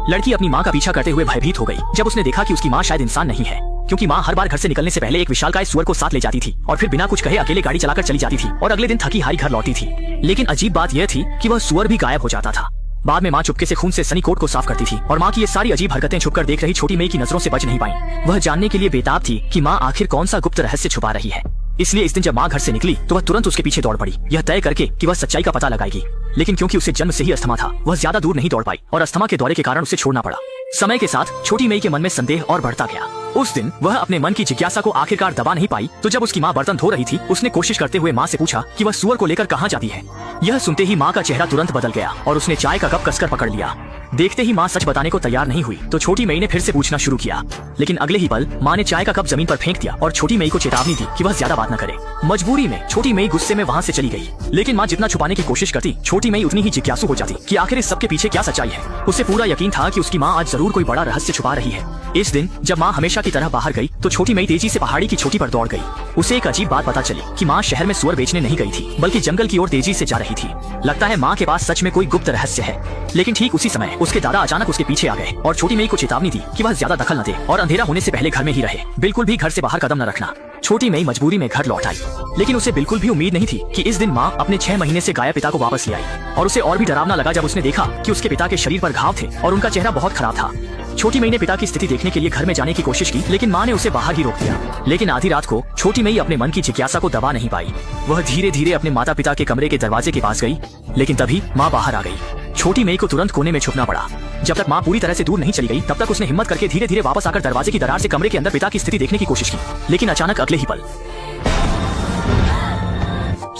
लड़की अपनी माँ का पीछा करते हुए भयभीत हो गई जब उसने देखा कि उसकी माँ शायद इंसान नहीं है, क्योंकि माँ हर बार घर से निकलने से पहले एक विशालकाय सुअर को साथ ले जाती थी और फिर बिना कुछ कहे अकेले गाड़ी चलाकर चली जाती थी और अगले दिन थकी हारी घर लौटी थी। लेकिन अजीब बात यह थी कि वह सुअर भी गायब हो जाता था। बाद में माँ चुपके से खून से सनी कोट को साफ करती थी और माँ की ये सारी अजीब हरकतें छुपकर देख रही छोटी मई की नजरों से बच नहीं पाई। वह जानने के लिए बेताब थी कि माँ आखिर कौन सा गुप्त रहस्य छुपा रही है। इसलिए इस दिन जब माँ घर से निकली तो वह तुरंत उसके पीछे दौड़ पड़ी, यह तय करके कि वह सच्चाई का पता लगाएगी। लेकिन क्योंकि उसे जन्म से ही अस्थमा था, वह ज्यादा दूर नहीं दौड़ पाई और अस्थमा के दौरे के कारण उसे छोड़ना पड़ा। समय के साथ छोटी मई के मन में संदेह और बढ़ता गया। उस दिन वह अपने मन की जिज्ञासा को आखिरकार दबा नहीं पाई, तो जब उसकी माँ बर्तन धो रही थी, उसने कोशिश करते हुए माँ से पूछा कि वह सुअर को लेकर कहाँ जाती है। यह सुनते ही माँ का चेहरा तुरंत बदल गया और उसने चाय का कप कसकर पकड़ लिया। देखते ही माँ सच बताने को तैयार नहीं हुई तो छोटी मई ने फिर से पूछना शुरू किया, लेकिन अगले ही पल माँ ने चाय का कप जमीन पर फेंक दिया और छोटी मई को चेतावनी दी कि वह ज्यादा बात न करे। मजबूरी में छोटी मई गुस्से में वहाँ से चली गई, लेकिन माँ जितना छुपाने की कोशिश करती, छोटी मई उतनी ही जिज्ञासु हो जाती कि आखिर इस सब के पीछे क्या सच्चाई है। उसे पूरा यकीन था कि उसकी माँ आज जरूर कोई बड़ा रहस्य छुपा रही है। इस दिन जब माँ हमेशा की तरह बाहर गई तो छोटी मई तेजी से पहाड़ी की चोटी पर दौड़ गई। उसे एक अजीब बात पता चली कि माँ शहर में सुअर बेचने नहीं गई थी, बल्कि जंगल की ओर तेजी से जा रही थी। लगता है माँ के पास सच में कोई गुप्त रहस्य है। लेकिन ठीक उसी समय उसके दादा अचानक उसके पीछे आ गए और छोटी मई को चेतावनी दी कि वह ज्यादा दखल न दे और अंधेरा होने से पहले घर में ही रहे, बिल्कुल भी घर से बाहर कदम न रखना। छोटी मई मजबूरी में घर लौट आई, लेकिन उसे बिल्कुल भी उम्मीद नहीं थी कि इस दिन माँ अपने 6 महीने से गायब पिता को वापस ले आई। और उसे और भी डरावना लगा जब उसने देखा कि उसके पिता के शरीर पर घाव थे और उनका चेहरा बहुत खराब था। छोटी मई ने पिता की स्थिति देखने के लिए घर में जाने की कोशिश की, लेकिन माँ ने उसे बाहर ही रोक दिया। लेकिन आधी रात को छोटी मई अपने मन की जिज्ञासा को दबा नहीं पाई। वह धीरे धीरे अपने माता पिता के कमरे के दरवाजे के पास गई, लेकिन तभी माँ बाहर आ गई। छोटी मई को तुरंत कोने में छुपना पड़ा। जब तक माँ पूरी तरह से दूर नहीं चली गई तब तक उसने हिम्मत करके धीरे धीरे वापस आकर दरवाजे की दरार से कमरे के अंदर पिता की स्थिति देखने की कोशिश की, लेकिन अचानक अगले ही पल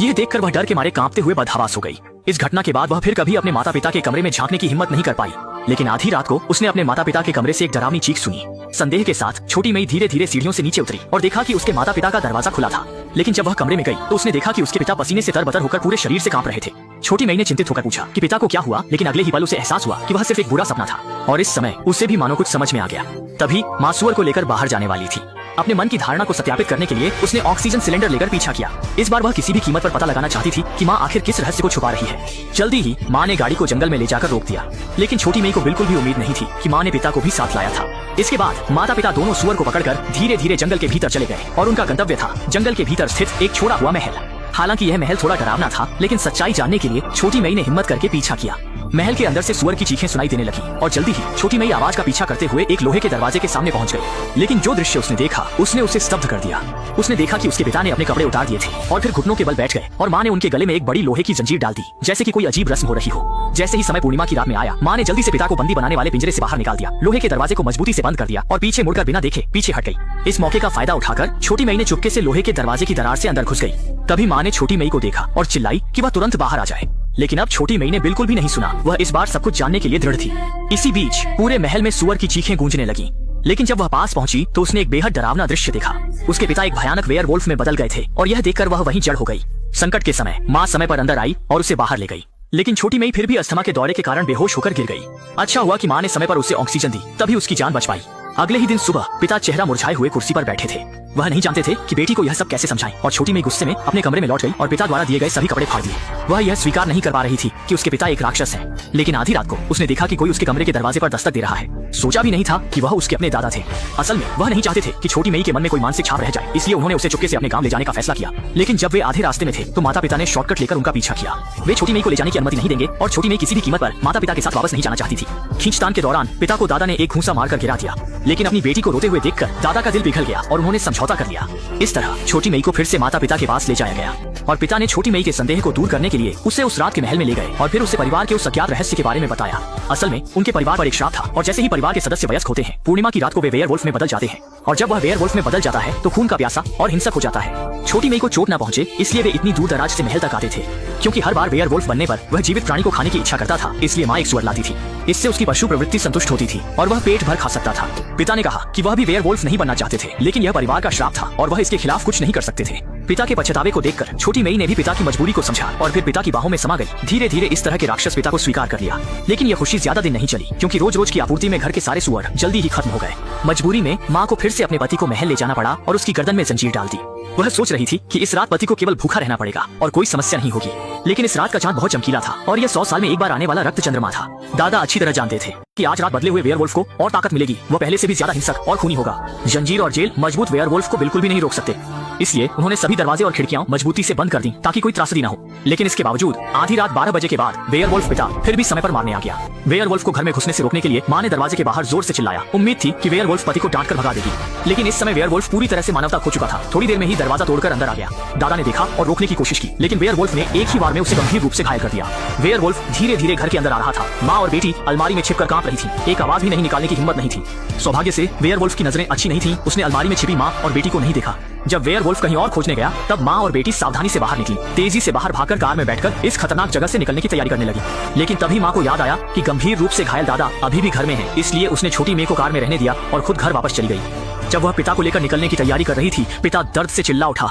यह देखकर वह डर के मारे कांपते हुए बदहवास हो गई। इस घटना के बाद वह फिर कभी अपने माता पिता के कमरे में झांकने की हिम्मत नहीं कर पाई। लेकिन आधी रात को उसने अपने माता पिता के कमरे से एक डरावनी चीख सुनी। संदेह के साथ छोटी मई धीरे धीरे सीढ़ियों से नीचे उतरी और देखा कि उसके माता पिता का दरवाजा खुला था। लेकिन जब वह कमरे में गई तो उसने देखा कि उसके पिता पसीने से तरबतर होकर पूरे शरीर से कांप रहे थे। छोटी मई ने चिंतित होकर पूछा कि पिता को क्या हुआ, लेकिन अगले ही पल उसे एहसास हुआ कि वह सिर्फ एक बुरा सपना था और इस समय उसे भी मानो कुछ समझ में आ गया। तभी माँ सुअर को लेकर बाहर जाने वाली थी। अपने मन की धारणा को सत्यापित करने के लिए उसने ऑक्सीजन सिलेंडर लेकर पीछा किया। इस बार वह किसी भी कीमत पर पता लगाना चाहती थी कि माँ आखिर किस रहस्य को छुपा रही है। जल्दी ही माँ ने गाड़ी को जंगल में ले जाकर रोक दिया, लेकिन छोटी मई को बिल्कुल भी उम्मीद नहीं थी कि माँ ने पिता को भी साथ लाया था। इसके बाद माता पिता दोनों सुअर को पकड़कर धीरे धीरे जंगल के भीतर चले गए और उनका गंतव्य था जंगल के भीतर स्थित एक छोड़ा हुआ महल। हालांकि यह महल थोड़ा डरावना था, लेकिन सच्चाई जानने के लिए छोटी मई ने हिम्मत करके पीछा किया। महल के अंदर से सुअर की चीखें सुनाई देने लगी और जल्दी ही छोटी मई आवाज का पीछा करते हुए एक लोहे के दरवाजे के सामने पहुंच गई। लेकिन जो दृश्य उसने देखा उसने उसे स्तब्ध कर दिया। उसने देखा कि उसके पिता ने अपने कपड़े उतार दिए थे और फिर घुटनों के बल बैठ गए और माँ ने उनके गले में एक बड़ी लोहे की जंजीर डाल दी, जैसे कि कोई अजीब रस्म हो रही हो। जैसे ही समय पूर्णिमा की रात में आया, माँ ने जल्दी से पिता को बंदी बनाने वाले पिंजरे से बाहर निकाल दिया, लोहे के दरवाजे को मजबूती से बंद कर दिया और पीछे मुड़कर बिना देखे पीछे हट गई। इस मौके का फायदा उठाकर छोटी मई ने चुपके से लोहे के दरवाजे की दरार से अंदर घुस गई। तभी माँ ने छोटी मई को देखा और चिल्लाई कि वह तुरंत बाहर आ जाए, लेकिन अब छोटी मई ने बिल्कुल भी नहीं सुना। वह इस बार सब कुछ जानने के लिए दृढ़ थी। इसी बीच पूरे महल में सुअर की चीखें गूंजने लगी, लेकिन जब वह पास पहुंची तो उसने एक बेहद डरावना दृश्य देखा। उसके पिता एक भयानक वेयरवुल्फ में बदल गए थे और यह देखकर वह वहीं जड़ हो गई। संकट के समय माँ समय पर अंदर आई और उसे बाहर ले गई, लेकिन छोटी मई फिर भी अस्थमा के दौरे के कारण बेहोश होकर गिर गई। अच्छा हुआ कि माँ ने समय पर उसे ऑक्सीजन दी, तभी उसकी जान बच पाई। अगले ही दिन सुबह पिता चेहरा मुरझाए हुए कुर्सी पर बैठे थे। वह नहीं जानते थे कि बेटी को यह सब कैसे समझाएं और छोटी मई गुस्से में अपने कमरे में लौट गई और पिता द्वारा दिए गए सभी कपड़े फाड़ दिए। वह यह स्वीकार नहीं कर पा रही थी कि उसके पिता एक राक्षस हैं। लेकिन आधी रात को उसने देखा कि कोई उसके कमरे के दरवाजे पर दस्तक दे रहा है। सोचा भी नहीं था कि वह उसके अपने दादा थे। असल में वह नहीं चाहते थे कि छोटी मई के मन में कोई मानसिक छाप रह जाए, इसलिए उन्होंने उसे चुपके से अपने गांव ले जाने का फैसला किया। लेकिन जब वे आधे रास्ते में थे तो माता पिता ने शॉर्टकट लेकर उनका पीछा किया। वे छोटी मई को ले जाने की अनुमति नहीं देंगे और छोटी मई किसी भी कीमत पर माता पिता के साथ वापस नहीं जाना चाहती थी। खींचतान के दौरान पिता को दादा ने एक घूंसा मारकर गिरा दिया, लेकिन अपनी बेटी को रोते हुए देखकर दादा का दिल पिघल गया और उन्होंने समझौता कर लिया। इस तरह छोटी मई को फिर से माता पिता के पास ले जाया गया और पिता ने छोटी मई के संदेह को दूर करने के लिए उसे उस रात के महल में ले गए और फिर उसे परिवार के उस अज्ञात रहस्य के बारे में बताया। असल में उनके परिवार पर एक श्राप था और जैसे ही परिवार के सदस्य वयस्क होते हैं, पूर्णिमा की रात को वे वेयरवुल्फ में बदल जाते हैं और जब वह वेयरवुल्फ में बदल जाता है तो खून का प्यासा और हिंसक हो जाता है। छोटी मई को चोट न पहुंचे इसलिए वे इतनी दूर दराज से महल तक आते थे, क्योंकि हर बार वेयरवुल्फ बनने पर वह जीवित प्राणी को खाने की इच्छा करता था, इसलिए माँ एक सुअर लाती थी। इससे उसकी पशु प्रवृत्ति संतुष्ट होती थी और वह पेट भर खा सकता था। पिता ने कहा कि वह भी वेयरवुल्फ नहीं बनना चाहते थे, लेकिन यह परिवार का श्राप था और वह इसके खिलाफ कुछ नहीं कर सकते थे। पिता के पछतावे को देखकर छोटी मई ने भी पिता की मजबूरी को समझा और फिर पिता की बाहों में समा गई। धीरे धीरे इस तरह के राक्षस पिता को स्वीकार कर लिया। लेकिन यह खुशी ज्यादा दिन नहीं चली, क्योंकि रोज रोज की आपूर्ति में घर के सारे सुअर जल्दी ही खत्म हो गए। मजबूरी में माँ को फिर से अपने पति को महल ले जाना पड़ा और उसकी गर्दन में जंजीर डाल दी। वह सोच रही थी कि इस रात पति को केवल भूखा रहना पड़ेगा और कोई समस्या नहीं होगी। लेकिन इस रात का चांद बहुत चमकीला था और यह 100 साल में एक बार आने वाला रक्त चंद्रमा था। दादा अच्छी तरह जानते थे कि आज रात बदले हुए वेयरवुल्फ को और ताकत मिलेगी। वह पहले से भी ज्यादा हिंसक और खूनी होगा। जंजीर और जेल मजबूत वेयरवुल्फ को बिल्कुल भी नहीं रोक सकते। इसलिए उन्होंने सभी दरवाजे और खिड़कियां मजबूती से बंद कर दी ताकि कोई त्रासदी न हो। लेकिन इसके बावजूद आधी रात 12 बजे के बाद वेयरवुल्फ पिता फिर भी समय पर मारने आ गया। वेयरवुल्फ को घर में घुसने से रोकने के लिए माँ ने दरवाजे के बाहर जोर से चिल्लाया। उम्मीद थी कि वेयरवुल्फ पति को डांट कर भगा देगी, लेकिन इस समय वेयरवुल्फ पूरी तरह से मानवता खो चुका था। थोड़ी देर में ही दरवाजा तोड़कर अंदर आ गया। दादा ने देखा और रोकने की कोशिश की, लेकिन वेयरवुल्फ ने एक ही बार में उसे गंभीर रूप से घायल कर दिया। वेयरवुल्फ धीरे धीरे घर के अंदर आ रहा था। माँ और बेटी अलमारी में छिपकर कांप रही थी। एक आवाज भी नहीं निकालने की हिम्मत नहीं थी। सौभाग्य से वेयरवुल्फ की नजरें अच्छी नहीं थी। उसने अलमारी में छिपी माँ और बेटी को नहीं देखा। जब वेयरवुल्फ कहीं और खोजने गया, तब माँ और बेटी सावधानी से बाहर निकली। तेजी से बाहर भागकर कार में बैठकर इस खतरनाक जगह से निकलने की तैयारी करने लगी। लेकिन तभी माँ को याद आया कि गंभीर रूप से घायल दादा अभी भी घर में है। इसलिए उसने छोटी मेई को कार में रहने दिया और खुद घर वापस चली गई। जब वह पिता को लेकर निकलने की तैयारी कर रही थी, पिता दर्द से चिल्ला उठा।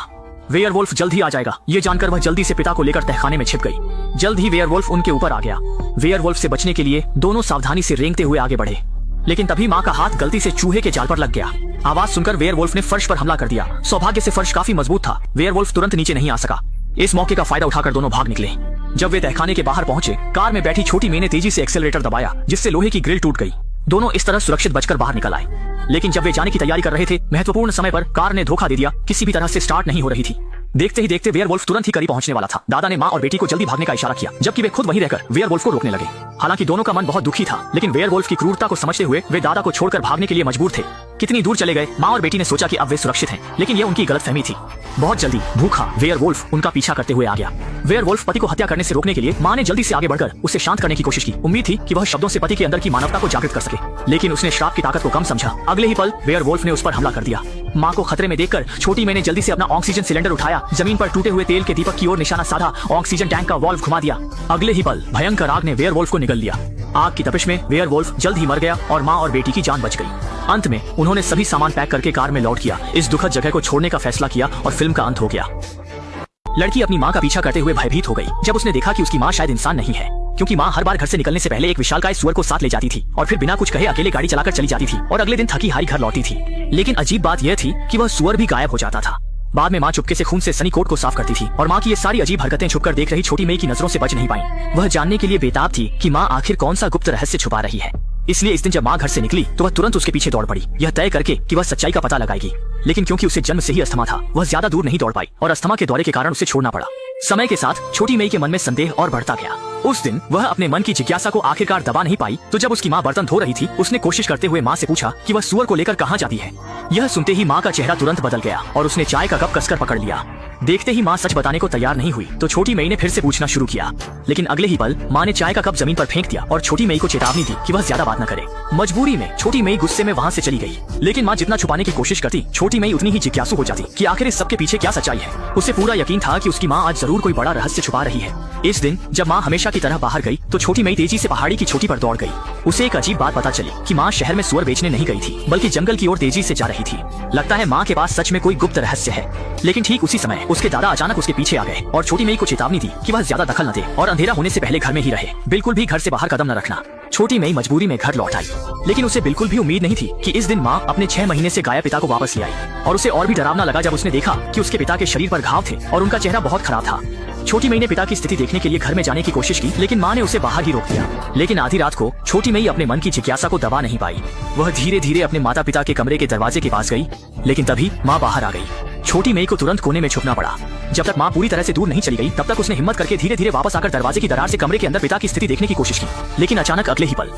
वेयरवुल्फ जल्द ही आ जाएगा। ये जानकर वह जल्दी से पिता को लेकर तहखाने में छिप गई। जल्द ही वेयरवुल्फ उनके ऊपर आ गया। वेयरवुल्फ से बचने के लिए दोनों सावधानी से रेंगते हुए आगे बढ़े, लेकिन तभी माँ का हाथ गलती से चूहे के जाल पर लग गया। आवाज सुनकर वेयरवुल्फ ने फर्श पर हमला कर दिया। सौभाग्य से फर्श काफी मजबूत था। वेयरवुल्फ तुरंत नीचे नहीं आ सका। इस मौके का फायदा उठाकर दोनों भाग निकले। जब वे तहखाने के बाहर पहुंचे, कार में बैठी छोटी मेई ने तेजी से एक्सेलरेटर दबाया, जिससे लोहे की ग्रिल टूट गई। दोनों इस तरह सुरक्षित बचकर बाहर निकल आए। लेकिन जब वे जाने की तैयारी कर रहे थे, महत्वपूर्ण समय पर कार ने धोखा दे दिया। किसी भी तरह से स्टार्ट नहीं हो रही थी। देखते ही देखते वेयरवुल्फ तुरंत ही करीब पहुंचने वाला था। दादा ने माँ और बेटी को जल्दी भागने का इशारा किया, जबकि वे खुद वहीं रहकर वेयरवुल्फ को रोकने लगे। हालांकि दोनों का मन बहुत दुखी था, लेकिन वेयरवुल्फ की क्रूरता को समझते हुए वे दादा को छोड़कर भागने के लिए मजबूर थे। कितनी दूर चले गए, माँ और बेटी ने सोचा कि अब वे सुरक्षित हैं, लेकिन यह उनकी गलतफहमी थी। बहुत जल्दी भूखा वेयरवुल्फ उनका पीछा करते हुए आ गया। वेयरवुल्फ पति को हत्या करने से रोकने के लिए माँ ने जल्दी से आगे बढ़कर उसे शांत करने की कोशिश की। उम्मीद थी कि वह शब्दों से पति के अंदर की मानवता को जागृत कर सके, लेकिन उसने श्राप की ताकत को कम समझा। अगले ही पल वेयरवुल्फ ने उस पर हमला कर दिया। माँ को खतरे में देखकर छोटी मेई ने जल्दी से अपना ऑक्सीजन सिलेंडर उठाया, जमीन पर टूटे हुए तेल के दीपक की ओर निशाना साधा, ऑक्सीजन टैंक का वाल्व घुमा दिया। अगले ही पल भयंकर आग ने वेयरवुल्फ को निगल लिया। आग की तपिश में वेयरवुल्फ जल्द ही मर गया और माँ और बेटी की जान बच गई। अंत में उन्होंने सभी सामान पैक करके कार में लौट किया। इस दुखद जगह को छोड़ने का फैसला किया और फिल्म का अंत हो गया। लड़की अपनी माँ का पीछा करते हुए भयभीत हो गई जब उसने देखा कि उसकी माँ शायद इंसान नहीं है, क्योंकि माँ हर बार घर से निकलने से पहले एक विशालकाय सुअर को साथ ले जाती थी और फिर बिना कुछ कहे अकेले गाड़ी चलाकर चली जाती थी और अगले दिन थकी हारी घर लौटी थी। लेकिन अजीब बात यह थी कि वह सुअर भी गायब हो जाता था। बाद में माँ चुपके से खून से सनी कोट को साफ करती थी और माँ की ये सारी अजीब हरकतें छुपकर देख रही छोटी मेई की नजरों से बच नहीं पाई। वह जानने के लिए बेताब थी कि माँ आखिर कौन सा गुप्त रहस्य छुपा रही है। इसलिए इस दिन जब माँ घर से निकली तो वह तुरंत उसके पीछे दौड़ पड़ी, यह तय करके कि वह सच्चाई का पता लगाएगी। लेकिन क्योंकि उसे जन्म से ही अस्थमा था, वह ज्यादा दूर नहीं दौड़ पाई और अस्थमा के दौरे के कारण उसे छोड़ना पड़ा। समय के साथ छोटी मेई के मन में संदेह और बढ़ता गया। उस दिन वह अपने मन की जिज्ञासा को आखिरकार दबा नहीं पाई, तो जब उसकी माँ बर्तन धो रही थी, उसने कोशिश करते हुए माँ से पूछा कि वह सुअर को लेकर कहाँ जाती है। यह सुनते ही माँ का चेहरा तुरंत बदल गया और उसने चाय का कप कसकर पकड़ लिया। देखते ही माँ सच बताने को तैयार नहीं हुई, तो छोटी मेई ने फिर से पूछना शुरू किया। लेकिन अगले ही पल माँ ने चाय का कप जमीन पर फेंक दिया और छोटी मेई को चेतावनी दी कि वह ज्यादा बात न करे। मजबूरी में छोटी मेई गुस्से में वहाँ से चली गई। लेकिन माँ जितना छुपाने की कोशिश करती, छोटी मेई उतनी ही जिज्ञासु हो जाती कि आखिर इस सब के पीछे क्या सच्चाई है। उसे पूरा यकीन था कि उसकी माँ आज जरूर कोई बड़ा रहस्य छुपा रही है। इस दिन जब माँ हमेशा की तरह बाहर गई, तो छोटी मेई तेजी से पहाड़ी की चोटी पर दौड़ गई। उसे एक अजीब बात पता चली कि माँ शहर में सुअर बेचने नहीं गई थी, बल्कि जंगल की ओर तेजी से जा रही थी। लगता है माँ के पास सच में कोई गुप्त रहस्य है। लेकिन ठीक उसी समय उसके दादा अचानक उसके पीछे आ गए और छोटी मेई को चेतावनी दी कि वह ज्यादा दखल न दे और अंधेरा होने से पहले घर में ही रहे। बिल्कुल भी घर से बाहर कदम न रखना। छोटी मेई मजबूरी में घर लौट आई, लेकिन उसे बिल्कुल भी उम्मीद नहीं थी कि इस दिन माँ अपने 6 महीने से गायब पिता को वापस ले आई। और उसे और भी डरावना लगा जब उसने देखा कि उसके पिता के शरीर पर घाव थे और उनका चेहरा बहुत खराब था। छोटी मेई ने पिता की स्थिति देखने के लिए घर में जाने की कोशिश की, लेकिन माँ ने उसे बाहर ही रोक दिया। लेकिन आधी रात को छोटी मेई अपने मन की जिज्ञासा को दबा नहीं पाई। वह धीरे धीरे अपने माता पिता के कमरे के दरवाजे के पास गई, लेकिन तभी माँ बाहर आ गई। छोटी मेई को तुरंत कोने में छुपना पड़ा। जब तक माँ पूरी तरह से दूर नहीं चली गई, तब तक उसने हिम्मत करके धीरे धीरे वापस आकर दरवाजे की दरार से कमरे के अंदर पिता की स्थिति देखने की कोशिश की। लेकिन अचानक अगले ही पल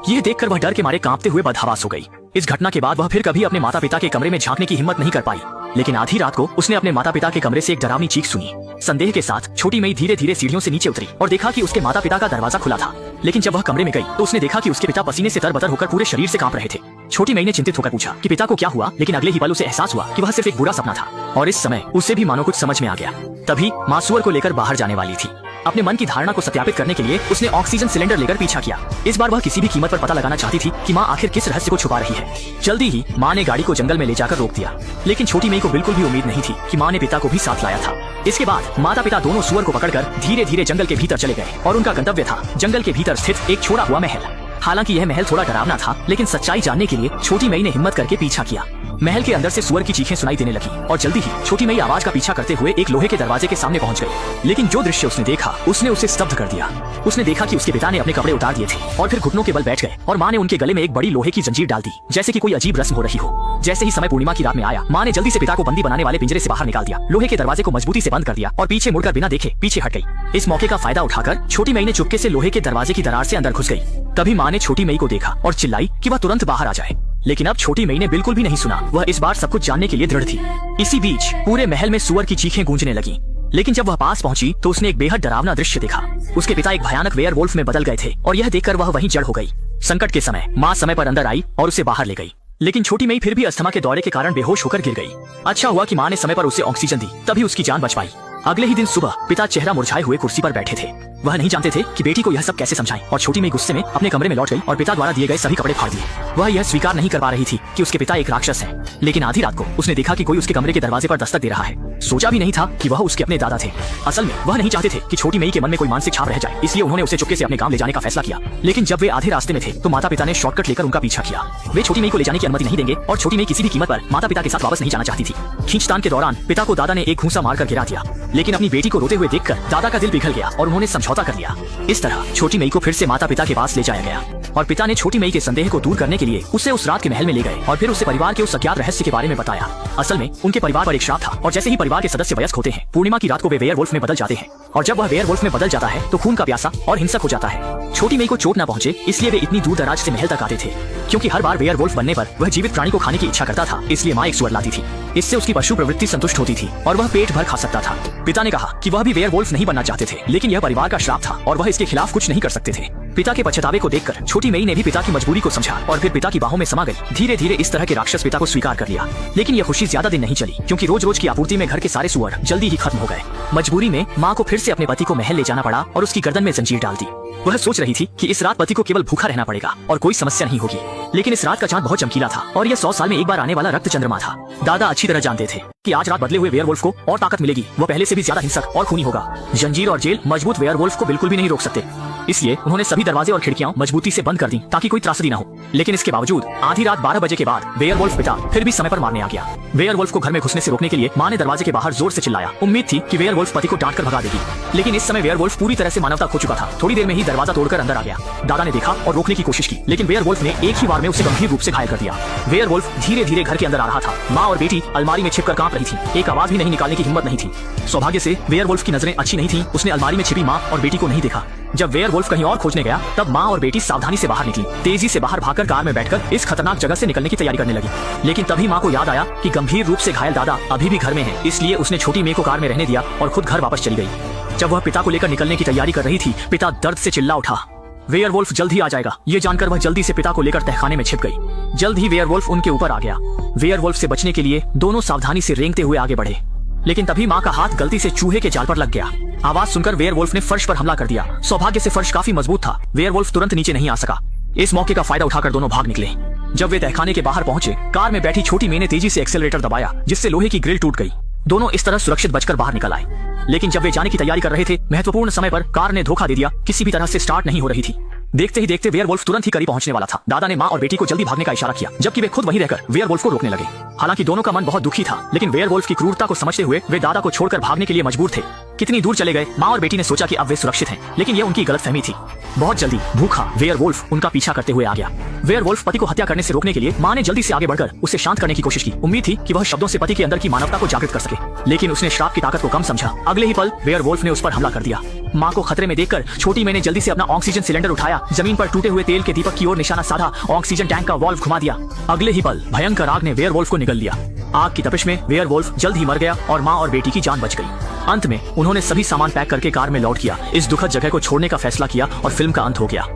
यह देखकर वह डर के मारे कांपते हुए बदहवास हो गई। इस घटना के बाद वह फिर कभी अपने माता पिता के कमरे में झांकने की हिम्मत नहीं कर पाई। लेकिन आधी रात को उसने अपने माता पिता के कमरे से एक डरावनी चीख सुनी। संदेह के साथ छोटी मेई धीरे धीरे सीढ़ियों से नीचे उतरी और देखा कि उसके माता पिता का दरवाजा खुला था। लेकिन जब वह कमरे में गई, तो उसने देखा कि उसके पिता पसीने से तरबतर होकर पूरे शरीर से कांप रहे थे। छोटी मेई ने चिंतित होकर पूछा कि पिता को क्या हुआ, लेकिन अगले ही पल उसे एहसास हुआ कि वह सिर्फ एक बुरा सपना था और इस समय उसे भी मानो कुछ समझ में आ गया। तभी माँ सुअर को लेकर बाहर जाने वाली थी, अपने मन की धारणा को सत्यापित करने के लिए उसने ऑक्सीजन सिलेंडर लेकर पीछा किया। इस बार वह किसी भी कीमत पर पता लगाना चाहती थी कि माँ आखिर किस रहस्य को छुपा रही है। जल्दी ही माँ ने गाड़ी को जंगल में ले जाकर रोक दिया, लेकिन छोटी मई को बिल्कुल भी उम्मीद नहीं थी कि माँ ने पिता को भी साथ लाया था। इसके बाद माता पिता दोनों सुअर को पकड़कर धीरे धीरे जंगल के भीतर चले गए और उनका गंतव्य था जंगल के भीतर स्थित एक छोड़ा हुआ महल। हालांकि यह महल थोड़ा डरावना था, लेकिन सच्चाई जानने के लिए छोटी मई ने हिम्मत करके पीछा किया। महल के अंदर से सुअर की चीखें सुनाई देने लगी और जल्दी ही छोटी मई आवाज का पीछा करते हुए एक लोहे के दरवाजे के सामने पहुंच गई। लेकिन जो दृश्य उसने देखा उसने उसे स्तब्ध कर दिया। उसने देखा कि उसके पिता ने अपने कपड़े उतार दिए थे और फिर घुटनों के बल बैठ गए और माँ ने उनके गले में एक बड़ी लोहे की जंजीर डाल दी, जैसे कि कोई अजीब रस्म हो रही हो। जैसे ही समय पूर्णिमा की रात में आया, माँ ने जल्दी से पिता को बंदी बनाने वाले पिंजरे से बाहर निकाल दिया, लोहे के दरवाजे को मजबूती से बंद कर दिया और पीछे मुड़कर बिना देखे पीछे हट गई। इस मौके का फायदा उठाकर छोटी मई ने चुपके से लोहे के दरवाजे की दरार से अंदर घुस गई। तभी माँ ने छोटी मई को देखा और चिल्लाई कि वह तुरंत बाहर आ जाए, लेकिन अब छोटी मई ने बिल्कुल भी नहीं सुना। वह इस बार सब कुछ जानने के लिए दृढ़ थी। इसी बीच पूरे महल में सुअर की चीखें गूंजने लगी, लेकिन जब वह पास पहुंची तो उसने एक बेहद डरावना दृश्य देखा। उसके पिता एक भयानक वेयरवुल्फ में बदल गए थे और यह देखकर वह वहीं जड़ हो गई। संकट के समय माँ समय पर अंदर आई और उसे बाहर ले गई, लेकिन छोटी मई फिर भी अस्थमा के दौरे के कारण बेहोश होकर गिर गई। अच्छा हुआ कि माँ ने समय पर उसे ऑक्सीजन दी, तभी उसकी जान बच पाई। अगले ही दिन सुबह पिता चेहरा मुरझाए हुए कुर्सी पर बैठे थे। वह नहीं जानते थे कि बेटी को यह सब कैसे समझाएं और छोटी मई गुस्से में अपने कमरे में लौट गई और पिता द्वारा दिए गए सभी कपड़े फाड़ दिए। वह यह स्वीकार नहीं कर पा रही थी कि उसके पिता एक राक्षस हैं। लेकिन आधी रात को उसने देखा कि कोई उसके कमरे के दरवाजे पर दस्तक दे रहा है। सोचा भी नहीं था कि वह उसके अपने दादा थे। असल में वह नहीं चाहते थे कि छोटी मई के मन में कोई मानसिक छाप रह जाए, इसलिए उन्होंने उसे चुपके से अपने गांव ले जाने का फैसला किया। लेकिन जब वे आधे रास्ते में थे तो माता पिता ने शॉर्टकट लेकर उनका पीछा किया। वे छोटी मई को ले जाने की अनुमति नहीं देंगे और छोटी मई किसी भी कीमत पर माता पिता के साथ वापस नहीं जाना चाहती थी। खींचतान के दौरान पिता को दादा ने एक घूंसा मारकर गिरा दिया, लेकिन अपनी बेटी को रोते हुए देखकर दादा का दिल पिघल गया और उन्होंने समझौता कर लिया। इस तरह छोटी मई को फिर से माता पिता के पास ले जाया गया और पिता ने छोटी मई के संदेह को दूर करने के लिए उसे उस रात के महल में ले गए और फिर उसे परिवार के उस अज्ञात रहस्य के बारे में बताया। असल में उनके परिवार पर एक श्राप था और जैसे ही परिवार के सदस्य वयस्क होते हैं, पूर्णिमा की रात को वे वेयरवुल्फ में बदल जाते हैं और जब वह वेयरवुल्फ में बदल जाता है तो खून का प्यासा और हिंसक हो जाता है। छोटी मई को चोट न पहुंचे इसलिए वे इतनी दूर दराज से महल तक आते थे, क्योंकि हर बार वेयरवुल्फ बनने पर वह जीवित प्राणी को खाने की इच्छा करता था, इसलिए माँ एक सुअर लाती थी। इससे उसकी पशु प्रवृत्ति संतुष्ट होती थी और वह पेट भर खा सकता था। पिता ने कहा कि वह भी वेयरवुल्फ नहीं बनना चाहते थे, लेकिन यह परिवार का श्राप था और वह इसके खिलाफ कुछ नहीं कर सकते थे। पिता के पछतावे को देखकर छोटी मई ने भी पिता की मजबूरी को समझा और फिर पिता की बाहों में समा गई। धीरे धीरे इस तरह के राक्षस पिता को स्वीकार कर लिया, लेकिन यह खुशी ज्यादा दिन नहीं चली, क्योंकि रोज रोज की आपूर्ति में घर के सारे सुअर जल्दी ही खत्म हो गए। मजबूरी में माँ को फिर से अपने पति को महल ले जाना पड़ा और उसकी गर्दन में जंजीर डाल दी। वह सोच रही थी कि इस रात पति को केवल भूखा रहना पड़ेगा और कोई समस्या नहीं होगी, लेकिन इस रात का चांद बहुत चमकीला था और यह 100 साल में एक बार आने वाला रक्त चंद्रमा था। दादा अच्छी तरह जानते थे कि आज रात बदले हुए वेयरवुल्फ को और ताकत मिलेगी, वह पहले से भी ज्यादा हिंसक और खूनी होगा। जंजीर और जेल मजबूत वेयरवुल्फ को बिल्कुल भी नहीं रोक सकते, इसलिए उन्होंने सभी दरवाजे और खिड़कियां मजबूती से बंद कर दी ताकि कोई त्रासदी न हो। लेकिन इसके बावजूद आधी रात 12 बजे के बाद वेयरवुल्फ पिता फिर भी समय पर मारने आ गया। वेयरवुल्फ को घर में घुसने से रोकने के लिए माँ ने दरवाजे के बाहर जोर से चिल्लाया। उम्मीद थी कि वेयरवुल्फ पति को डांट कर भगा देगी, लेकिन इस समय वेयरवुल्फ पूरी तरह से मानवता खो चुका था। थोड़ी देर में ही दरवाजा तोड़कर अंदर आ गया। दादा ने देखा और रोकने की कोशिश की, लेकिन वेयरवुल्फ ने एक ही बार में उसे गंभीर रूप से घायल कर दिया। वेयरवुल्फ धीरे धीरे घर के अंदर आ रहा था। माँ और बेटी अलमारी में छिपकर कांप रही थी, एक आवाज भी नहीं निकालने की हिम्मत नहीं थी। सौभाग्य से वेयरवुल्फ की नजरें अच्छी नहीं थी, उसने अलमारी में छिपी माँ और बेटी को नहीं देखा। जब वेयरवुल्फ कहीं और खोजने गया तब माँ और बेटी सावधानी से बाहर निकली। तेजी से बाहर भागकर कार में बैठकर इस खतरनाक जगह से निकलने की तैयारी करने लगी, लेकिन तभी माँ को याद आया कि गंभीर रूप से घायल दादा अभी भी घर में है, इसलिए उसने छोटी मई को कार में रहने दिया और खुद घर वापस चली गई। जब वह पिता को लेकर निकलने की तैयारी कर रही थी, पिता दर्द से चिल्ला उठा। वेयरवुल्फ जल्द ही आ जाएगा, ये जानकर वह जल्दी से पिता को लेकर तहखाने में छिप गई। जल्द ही वेयरवुल्फ उनके ऊपर आ गया। वेयरवुल्फ से बचने के लिए दोनों सावधानी से रेंगते हुए आगे बढ़े, लेकिन तभी माँ का हाथ गलती से चूहे के जाल पर लग गया। आवाज सुनकर वेयरवुल्फ ने फर्श पर हमला कर दिया। सौभाग्य से फर्श काफी मजबूत था, वेयरवुल्फ तुरंत नीचे नहीं आ सका। इस मौके का फायदा उठाकर दोनों भाग निकले। जब वे तहखाने के बाहर पहुंचे, कार में बैठी छोटी मई ने तेजी से एक्सेलरेटर दबाया, जिससे लोहे की ग्रिल टूट गई। दोनों इस तरह सुरक्षित बचकर बाहर निकल आए, लेकिन जब वे जाने की तैयारी कर रहे थे, महत्वपूर्ण समय पर कार ने धोखा दे दिया। किसी भी तरह से स्टार्ट नहीं हो रही थी। देखते ही देखते वेयरवुल्फ तुरंत ही करीब पहुंचने वाला था। दादा ने माँ और बेटी को जल्दी भागने का इशारा किया, जबकि वे खुद वहीं रहकर वेयरवुल्फ को रोकने लगे। हालांकि दोनों का मन बहुत दुखी था, लेकिन वेयरवुल्फ की क्रूरता को समझते हुए वे दादा को छोड़कर भागने के लिए मजबूर थे। कितनी दूर चले गए, माँ और बेटी ने सोचा कि अब वे सुरक्षित हैं, लेकिन यह उनकी गलतफहमी थी। बहुत जल्दी भूखा वेयरवुल्फ उनका पीछा करते हुए आ गया। वेयरवुल्फ पति को हत्या करने से रोकने के लिए माँ ने जल्दी से आगे बढ़कर उसे शांत करने की कोशिश की। उम्मीद थी कि वह शब्दों से पति के अंदर की मानवता को जागृत कर सके, लेकिन उसने श्राप की ताकत को कम समझा। अगले ही पल वेयरवुल्फ ने उस पर हमला कर दिया। माँ को खतरे में देखकर छोटी मई ने जल्दी से अपना ऑक्सीजन सिलेंडर उठाया, जमीन पर टूटे हुए तेल के दीपक की ओर निशाना साधा, ऑक्सीजन टैंक का वाल्व घुमा दिया। अगले ही पल भयंकर आग ने वेयरवुल्फ को निगल लिया। आग की तपिश में वेयरवुल्फ जल्द ही मर गया और माँ और बेटी की जान बच गई। अंत में उन्होंने सभी सामान पैक करके कार में लौट किया। इस दुखद जगह को छोड़ने का फैसला किया और फिल्म का अंत हो गया।